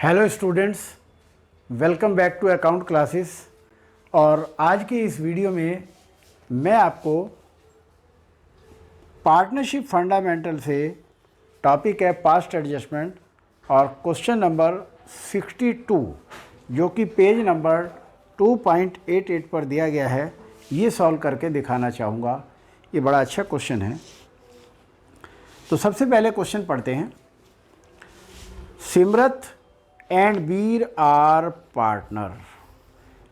Hello students, welcome back to account classes. और आज के इस वीडियो में मैं आपको पार्टनरशिप फंडामेंटल से टॉपिक है पास्ट एडजस्टमेंट और क्वेश्चन नंबर 62 जो कि पेज नंबर 2.88 पर दिया गया है, ये सॉल्व करके दिखाना चाहूँगा। ये बड़ा अच्छा क्वेश्चन है। तो सबसे पहले क्वेश्चन पढ़ते हैं। Simrat and Beer are partner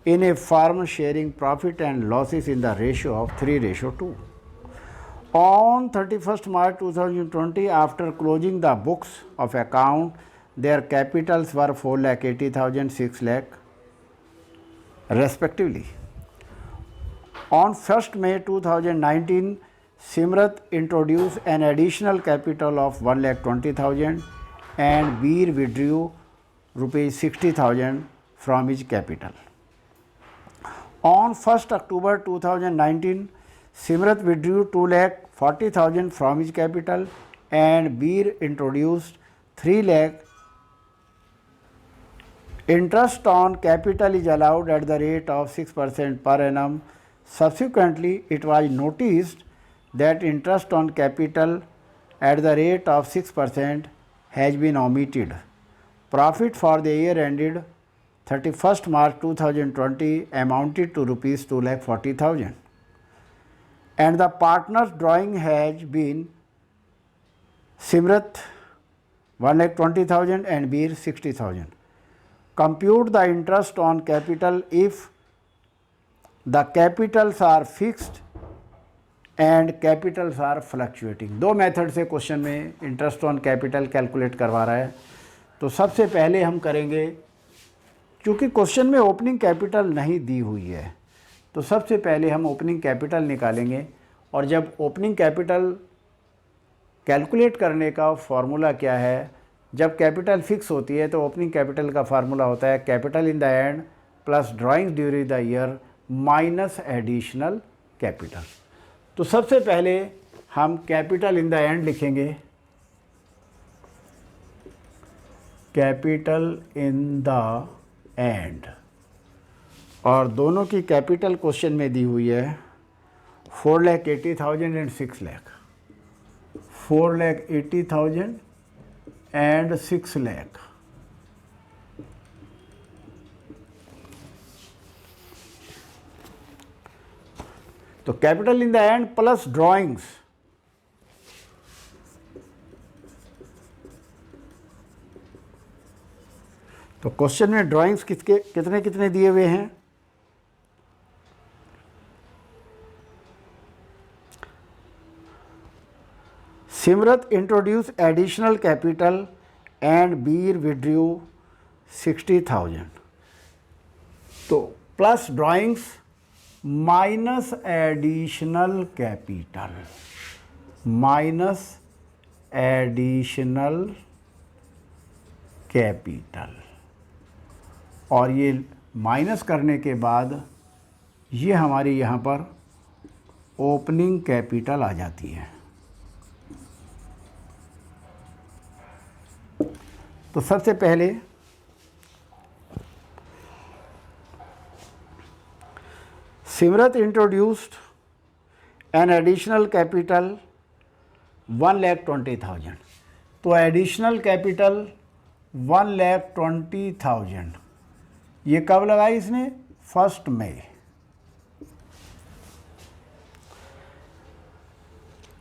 in a firm sharing profit and losses in the ratio of 3:2. On 31st March 2020, after closing the books of account, their capitals were 4,80,000, 6 lakh respectively. On 1st May 2019, Simrat introduced an additional capital of 1,20,000 and Beer withdrew rupees 60,000 from his capital. On 1st October 2019, Simrat withdrew 2,40,000 from his capital and Beer introduced 3 lakh. Interest on capital is allowed at the rate of 6% per annum. Subsequently, it was noticed that interest on capital at the rate of 6% has been omitted. Profit for the year ended 31st March 2020 amounted to rupees 2,40,000 and the partner's drawing has been Simrat 1,20,000 and Beer 60,000. Compute the interest on capital if the capitals are fixed and capitals are fluctuating. दो method से question में interest on capital calculate करवा रहा है। तो सबसे पहले हम करेंगे, क्योंकि क्वेश्चन में ओपनिंग कैपिटल नहीं दी हुई है, तो सबसे पहले हम ओपनिंग कैपिटल निकालेंगे। और जब ओपनिंग कैपिटल कैलकुलेट करने का फॉर्मूला क्या है, जब कैपिटल फिक्स होती है तो ओपनिंग कैपिटल का फार्मूला होता है capital in the and plus drawings during the year minus additional capital. तो सबसे पहले हम कैपिटल इन द एंड लिखेंगे, कैपिटल इन द एंड, और दोनों की कैपिटल क्वेश्चन में दी हुई है 4,80,000 एंड 6 लाख। 4,80,000 एंड 6 लाख। तो capital in the and plus drawings, तो क्वेश्चन में ड्राइंग्स कितने कितने दिए हुए हैं। Simrat introduce additional capital and Bir withdrew 60,000। तो plus drawings minus additional capital, minus additional capital, और ये माइनस करने के बाद ये हमारी यहाँ पर ओपनिंग कैपिटल आ जाती है। तो सबसे पहले Simrat introduced N additional capital 1,20,000। तो एडिशनल कैपिटल 1,20,000 ये कब लगाई इसने? 1 मई।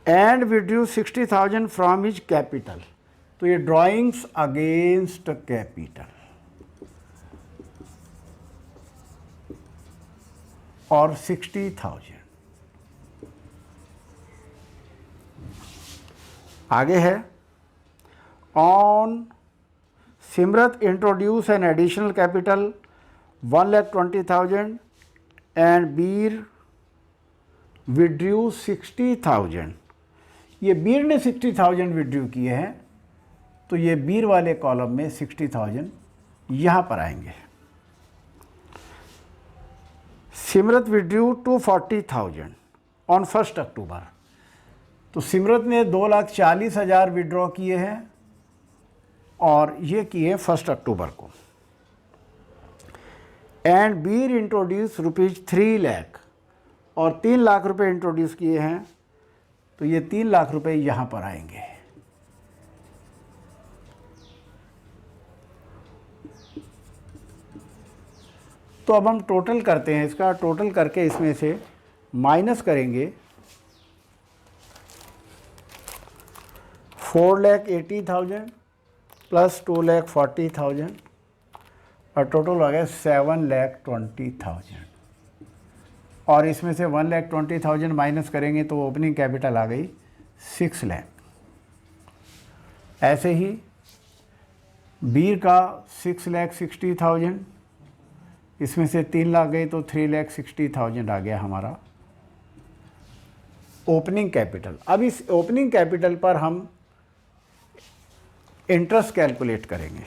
And withdrew 60,000 from his capital. तो ये ड्राइंग्स अगेंस्ट कैपिटल और 60,000 आगे है। On Simrat introduce an additional capital 1,20,000 and Bir withdrew 60,000। ये बीर ने 60,000 विड्रू किए हैं, तो ये बीर वाले कॉलम में 60,000 यहाँ पर आएंगे। सिमरत विड्रू 240,000 ऑन 1 अक्टूबर। तो सिमरत ने 2,40,000 विड्रॉ किए हैं और ये किए 1 अक्टूबर को। एंड बीर इंट्रोड्यूस ₹3 लाख, और 3 लाख रुपए इंट्रोड्यूस किए हैं, तो ये 3 लाख रुपए यहाँ पर आएंगे। तो अब हम टोटल करते हैं, इसका टोटल करके इसमें से माइनस करेंगे 4,80,000 प्लस 2,40,000 और टोटल हो गया 7,20,000। और इसमें से 1,20,000 माइनस करेंगे तो ओपनिंग कैपिटल आ गई 6 लाख। ऐसे ही बीर का 6,60,000, इसमें से 3 लाख गए तो 3,60,000 आ गया हमारा ओपनिंग कैपिटल। अब इस ओपनिंग कैपिटल पर हम इंटरेस्ट कैलकुलेट करेंगे।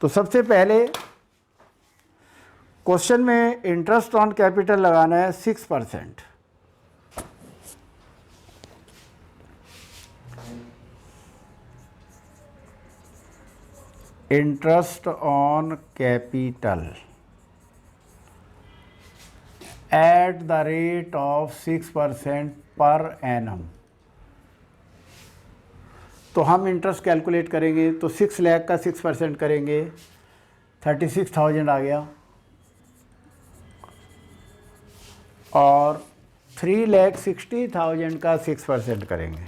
तो सबसे पहले क्वेश्चन में इंटरेस्ट ऑन कैपिटल लगाना है 6%। Interest on capital at the rate of 6% per annum. तो हम इंटरेस्ट कैलकुलेट करेंगे, तो 6 लाख का 6% करेंगे 36,000 आ गया, और 3,60,000 का 6% करेंगे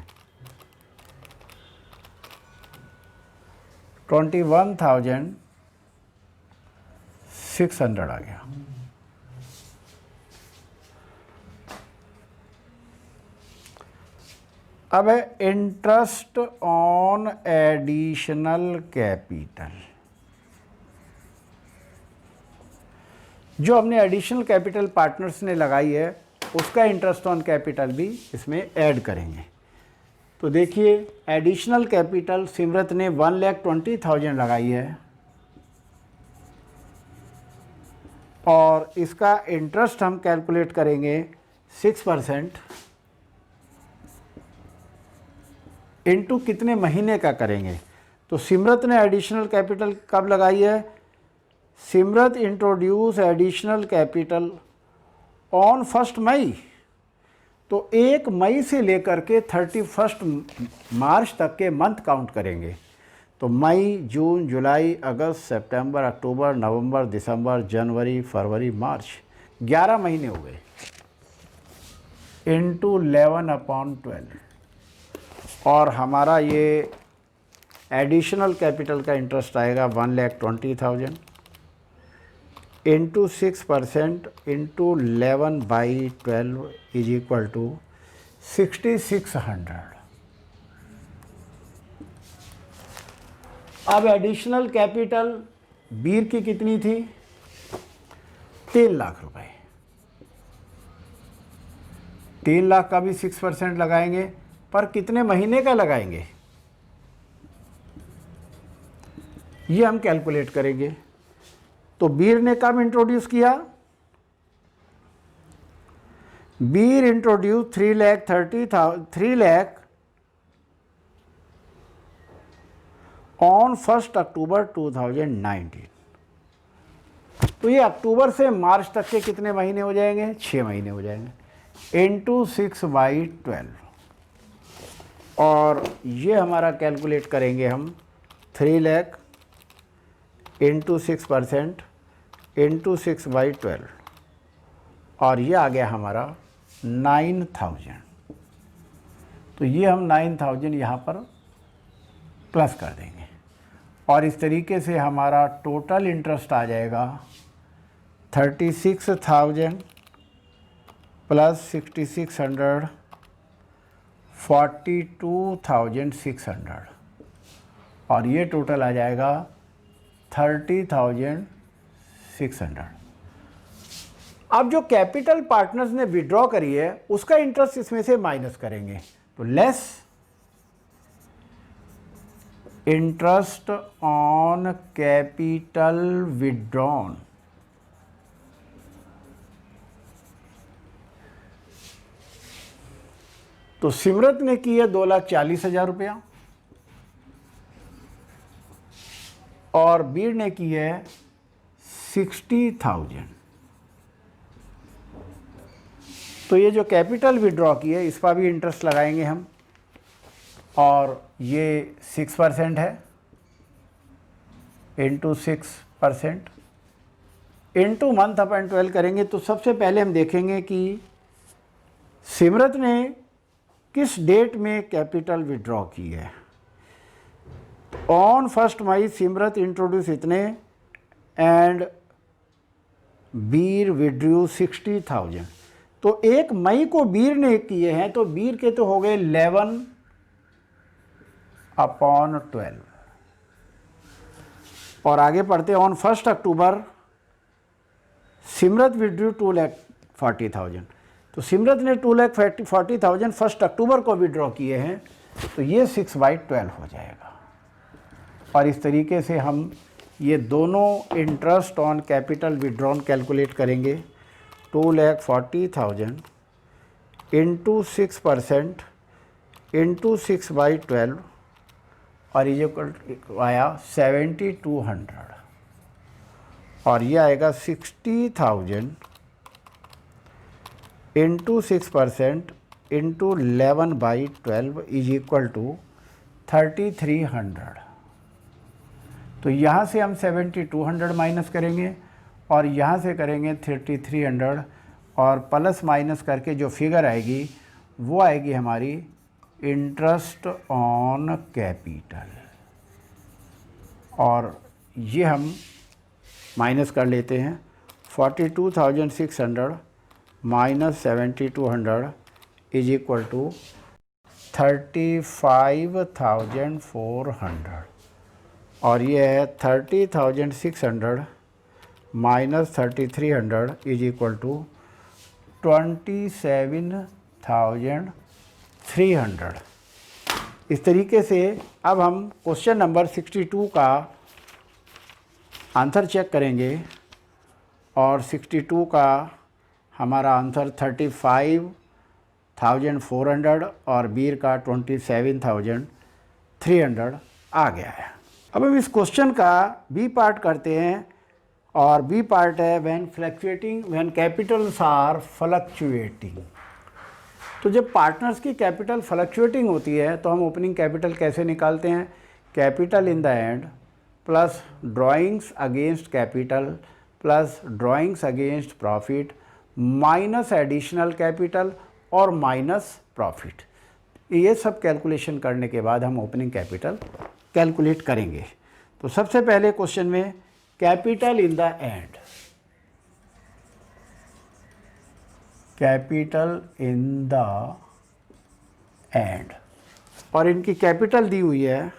21,600 आ गया। अब है इंटरेस्ट ऑन एडिशनल कैपिटल। जो हमने एडिशनल कैपिटल पार्टनर्स ने लगाई है उसका इंटरेस्ट ऑन कैपिटल भी इसमें ऐड करेंगे। तो देखिए एडिशनल कैपिटल सिमरत ने 1,20,000 लगाई है, और इसका इंटरेस्ट हम कैलकुलेट करेंगे 6% इनटू कितने महीने का करेंगे। तो सिमरत ने एडिशनल कैपिटल कब लगाई है? Simrat introduce additional capital on 1 मई। तो 1 मई से लेकर के 31 मार्च तक के मंथ काउंट करेंगे। तो मई, जून, जुलाई, अगस्त, सितंबर, अक्टूबर, नवंबर, दिसंबर, जनवरी, फरवरी, मार्च, 11 महीने हो गए इंटू 11/12। और हमारा ये एडिशनल कैपिटल का इंटरेस्ट आएगा 1,20,000 into 6% into 11/12 is equal to 6,600। अब एडिशनल कैपिटल बीर की कितनी थी? 3 लाख रुपए। 3 लाख का भी 6% लगाएंगे, पर कितने महीने का लगाएंगे ये हम कैलकुलेट करेंगे। तो बीर ने कब इंट्रोड्यूस किया? बीर इंट्रोड्यूस 3 लाख ऑन 1 अक्टूबर 2019। तो ये अक्टूबर से मार्च तक के कितने महीने हो जाएंगे? 6 महीने हो जाएंगे इंटू 6/12। और ये हमारा कैलकुलेट करेंगे हम 3 लाख इंटू 6% इंटू 6/12, और ये आ गया हमारा 9,000। तो ये हम 9,000 यहाँ पर प्लस कर देंगे, और इस तरीके से हमारा टोटल इंटरेस्ट आ जाएगा 36,000 प्लस 6,600 42,600, और ये टोटल आ जाएगा 30,600। अब जो कैपिटल पार्टनर्स ने विड्रॉ करी है उसका इंटरेस्ट इसमें से माइनस करेंगे। तो less interest on capital withdrawn तो सिमरत ने की है 2,40,000 रुपया, और बीर ने की है 60,000। तो ये जो कैपिटल विड्रॉ की है इस पर भी इंटरेस्ट लगाएंगे हम, और ये 6% है इंटू 6% इंटू मंथ अपॉन 12 करेंगे। तो सबसे पहले हम देखेंगे कि सिमरत ने किस डेट में कैपिटल विड्रॉ की है। ऑन 1 मई सिमरत इंट्रोड्यूस इतने एंड बीर विड्रू 60,000। तो 1 मई को बीर ने किए हैं, तो बीर के तो हो गए 11/12। और आगे पढ़ते ऑन 1 अक्टूबर सिमरत विड्रू 2,40,000। तो सिमरत ने 2,40,000 1 अक्टूबर को विड्रॉ किए हैं, तो ये 6/12 हो जाएगा। और इस तरीके से हम ये दोनों interest on capital withdrawn calculate करेंगे। 2,40,000 इंटू 6% इंटू 6/12 और ये आया 7,200। और ये आएगा 60,000 into 6% into 11/12 is equal to 3,300। तो यहाँ से हम 7,200 माइनस करेंगे और यहाँ से करेंगे 3,300 और प्लस माइनस करके जो फिगर आएगी वो आएगी हमारी इंटरेस्ट ऑन कैपिटल। और ये हम माइनस कर लेते हैं। 42,600 माइनस 7,200 इज इक्वल टू 35,400। और ये है 30,600 माइनस 3,300 इज इक्वल टू 27,300। इस तरीके से अब हम क्वेश्चन नंबर 62 का आंसर चेक करेंगे। और 62 का हमारा आंसर 35,400 और बीर का 27,300 आ गया है। अब हम इस क्वेश्चन का बी पार्ट करते हैं, और बी पार्ट है व्हेन कैपिटल्स आर फ्लक्चुएटिंग। तो जब पार्टनर्स की कैपिटल फ्लक्चुएटिंग होती है तो हम ओपनिंग कैपिटल कैसे निकालते हैं। Capital in the and plus drawings against capital plus drawings against profit minus additional capital और माइनस प्रॉफिट। ये सब कैलकुलेशन करने के बाद हम ओपनिंग कैपिटल कैलकुलेट करेंगे। तो सबसे पहले क्वेश्चन में capital in the end, capital in the end, और इनकी कैपिटल दी हुई है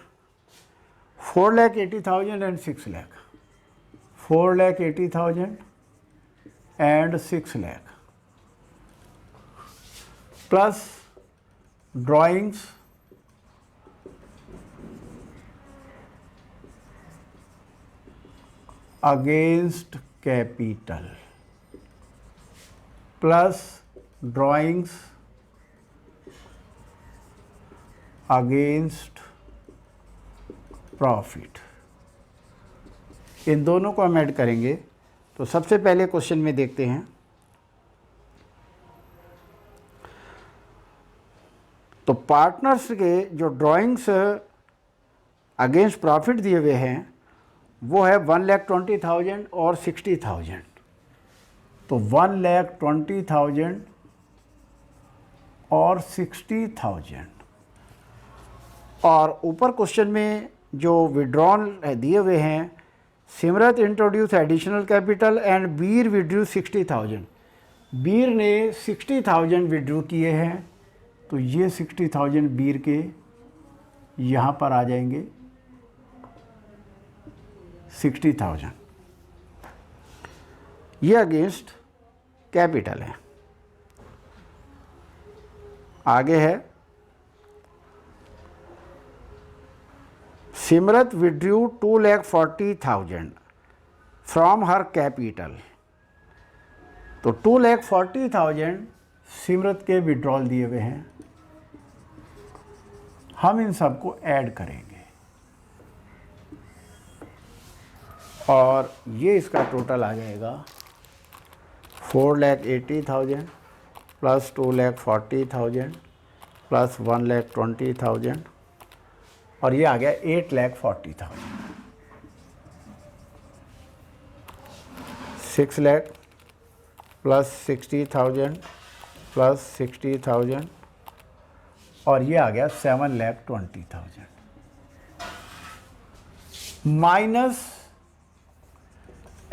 4,80,000 and 6 lakh. 4,80,000 and 6 lakh plus drawings against capital plus drawings against profit. इन दोनों को हम ऐड करेंगे। तो सबसे पहले क्वेश्चन में देखते हैं। तो पार्टनर्स के जो ड्राइंग्स अगेंस्ट प्रॉफिट दिए हुए हैं वो है 1,20,000 और 60,000। तो 1,20,000 और 60,000। और ऊपर क्वेश्चन में जो विड्रॉन दिए हुए हैं, Simrat introduce additional capital and Bir withdrew 60,000। बीर ने 60,000 विड्रू किए हैं, तो ये 60,000 बीर के यहाँ पर आ जाएंगे 60,000। ये अगेंस्ट कैपिटल है। आगे है Simrat withdrew 2,40,000 from her capital. तो 2,40,000 सिमरत के विड्रॉल दिए हुए हैं। हम इन सबको ऐड करेंगे। और ये इसका टोटल आ जाएगा 4,80,000 प्लस 2,40,000 प्लस 1,20,000 और ये आ गया 8,40,000। 6 लाख प्लस 60,000 प्लस 60,000 और ये आ गया 7,20,000 माइनस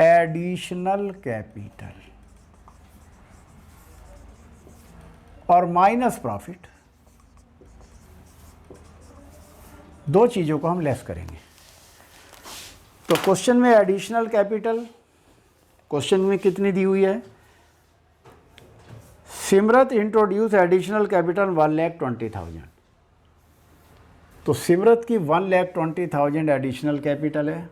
एडिशनल कैपिटल और माइनस प्रॉफिट। दो चीज़ों को हम लेस करेंगे। तो क्वेश्चन में एडिशनल कैपिटल क्वेश्चन में कितनी दी हुई है? Simrat introduce additional capital 1,20,000। तो सिमरत की 1,20,000 एडिशनल कैपिटल है।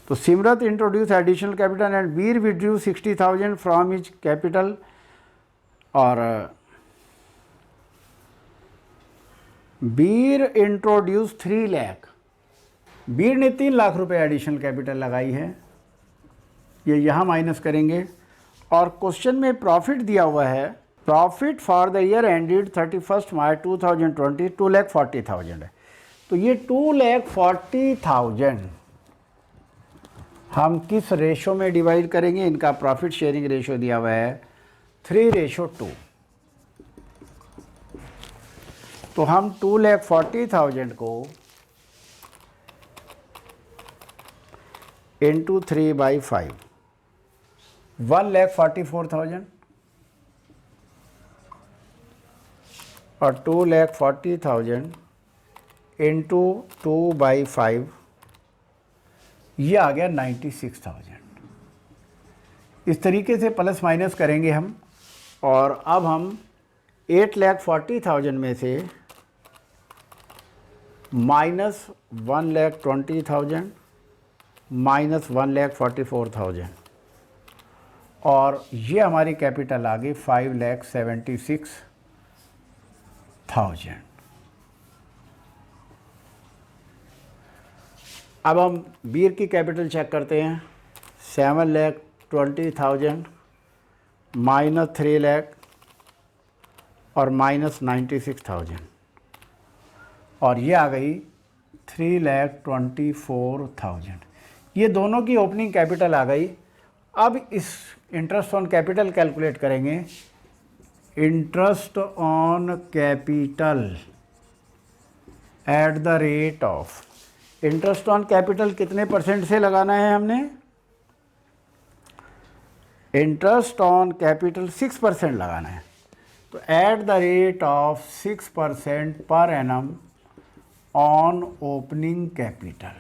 तो Simrat introduce additional capital and Veer withdrew 60,000 from his capital और वीर इंट्रोड्यूस 3 लाख। वीर ने 3 लाख रुपए एडिशनल कैपिटल लगाई है, ये यहाँ माइनस करेंगे। और क्वेश्चन में प्रॉफिट दिया हुआ है, profit for the year ended 31 मार्च 2020 2,40,000 है। तो ये 2,40,000 हम किस रेशो में डिवाइड करेंगे? इनका प्रॉफिट शेयरिंग रेशो दिया हुआ है 3:2। तो हम 2,40,000 को इंटू 3/5 1,44,000 और 2,40,000 इंटू 2/5 ये आ गया 96,000। इस तरीके से प्लस माइनस करेंगे हम। और अब हम 8,40,000 में से माइनस 1,20,000 माइनस 1,44,000 और ये हमारी कैपिटल आ गई 5,76,000। अब हम वीर की कैपिटल चेक करते हैं। 7,20,000 माइनस 3 लाख और माइनस 96,000 और ये आ गई 3,24,000। ये दोनों की ओपनिंग कैपिटल आ गई। अब इस इंटरेस्ट ऑन कैपिटल कैलकुलेट करेंगे। Interest on capital at the rate of, interest on capital कितने परसेंट से लगाना है हमने? इंटरेस्ट ऑन कैपिटल 6% लगाना है। तो at the rate of 6% per annum on opening capital.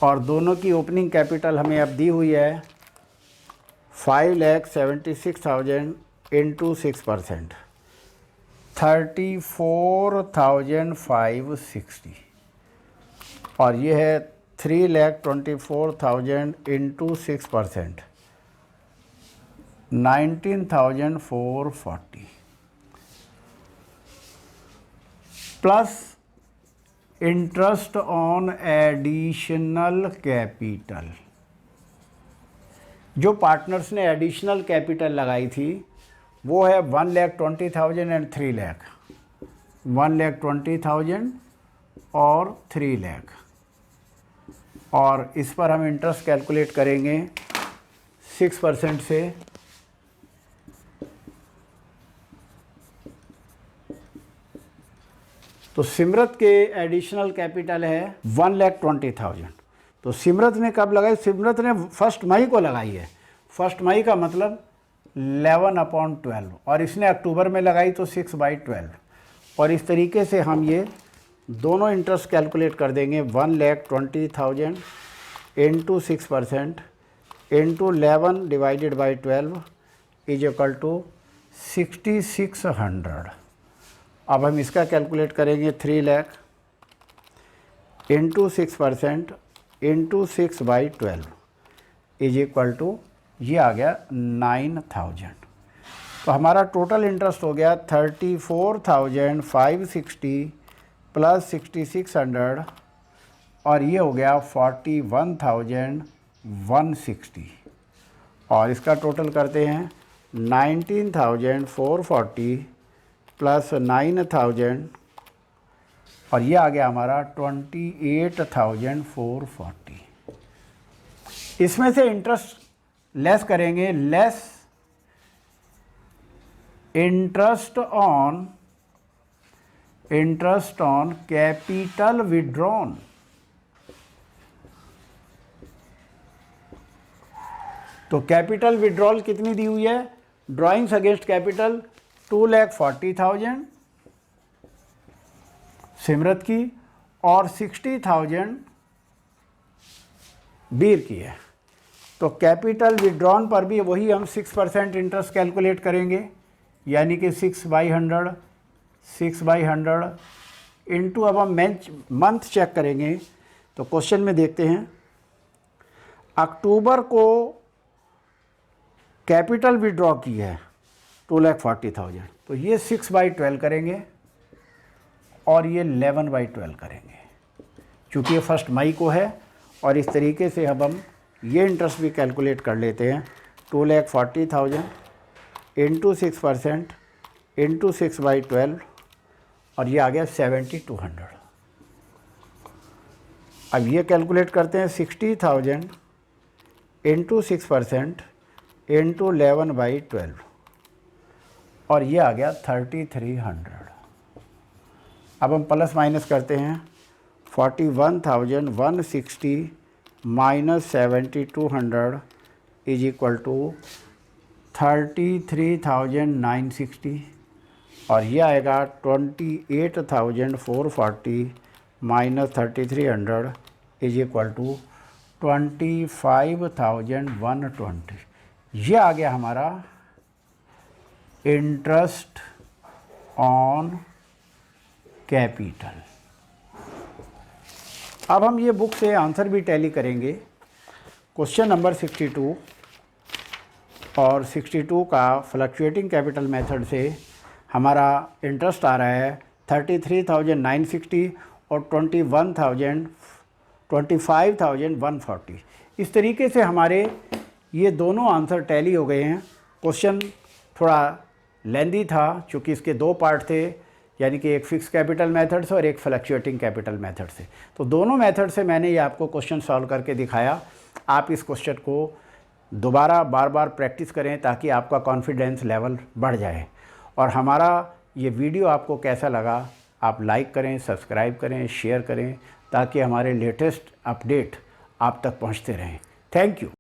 और दोनों की ओपनिंग कैपिटल हमें अब दी हुई है 5,76,000 इंटू 6% 34,560 और ये है 3,24,000 into 6% 19,440 plus interest on additional capital. जो पार्टनर्स ने एडिशनल कैपिटल लगाई थी वो है 1,20,000 एंड 3 लाख। 1,20,000 और 3 लाख और इस पर हम इंटरेस्ट कैलकुलेट करेंगे 6% से। तो सिमरत के एडिशनल कैपिटल है 1,20,000। तो सिमरत ने कब लगाई? सिमरत ने 1 मई को लगाई है। 1 मई का मतलब 11/12 और इसने अक्टूबर में लगाई तो 6/12 और इस तरीके से हम ये दोनों इंटरेस्ट कैलकुलेट कर देंगे। 1,20,000 into 6% into 11 divided by 12 is equal to 6,600। अब हम इसका कैलकुलेट करेंगे 3 lakh into 6% into 6/12 is equal to ये आ गया 9,000। तो हमारा टोटल इंटरेस्ट हो गया 34,560 प्लस 6600 और ये हो गया 41,160 और इसका टोटल करते हैं 19,440 प्लस 9,000 और ये आ गया हमारा 28,440। इसमें से इंटरेस्ट लेस करेंगे, less interest on capital withdrawn. तो कैपिटल विड्रॉल कितनी दी हुई है? ड्राइंग्स अगेंस्ट कैपिटल 2,40,000 सिमरत की और 60,000 बीर की है। तो कैपिटल विड्रॉन पर भी वही हम 6% इंटरेस्ट कैलकुलेट करेंगे, यानी कि 6/100 इंटू, अब हम मंथ चेक करेंगे। तो क्वेश्चन में देखते हैं, अक्टूबर को कैपिटल विड्रॉ की है 2,40,000, तो ये 6/12 करेंगे और ये 11/12 करेंगे, चूँकि ये 1 मई को है। और इस तरीके से अब हम ये इंटरेस्ट भी कैलकुलेट कर लेते हैं, 2,40,000 इंटू 6% इंटू 6/12 और ये आ गया 7,200। अब ये कैलकुलेट करते हैं 60,000 इंटू 6% इंटू 11/12 और ये आ गया 3,300। अब हम प्लस माइनस करते हैं, 41,160 माइनस 7,200 इज इक्वल टू 33,960 और ये आएगा 28,440 माइनस 3,300 इज इक्वल टू 25,120। ये आ गया हमारा इंटरेस्ट ऑन कैपिटल। अब हम ये बुक से आंसर भी टैली करेंगे। क्वेश्चन नंबर 62 और 62 का फ्लक्चुएटिंग कैपिटल मेथड से हमारा इंटरेस्ट आ रहा है 33,960 और 25,140। इस तरीके से हमारे ये दोनों आंसर टैली हो गए हैं। क्वेश्चन थोड़ा लेंदी था चूँकि इसके 2 पार्ट थे, यानी कि एक फिक्स कैपिटल मेथड से और एक फ्लक्चुएटिंग कैपिटल मेथड से। तो दोनों मेथड से मैंने ये आपको क्वेश्चन सॉल्व करके दिखाया। आप इस क्वेश्चन को दोबारा बार बार प्रैक्टिस करें ताकि आपका कॉन्फिडेंस लेवल बढ़ जाए। और हमारा ये वीडियो आपको कैसा लगा आप लाइक करें, सब्सक्राइब करें, शेयर करें ताकि हमारे लेटेस्ट अपडेट आप तक पहुंचते रहें। Thank you.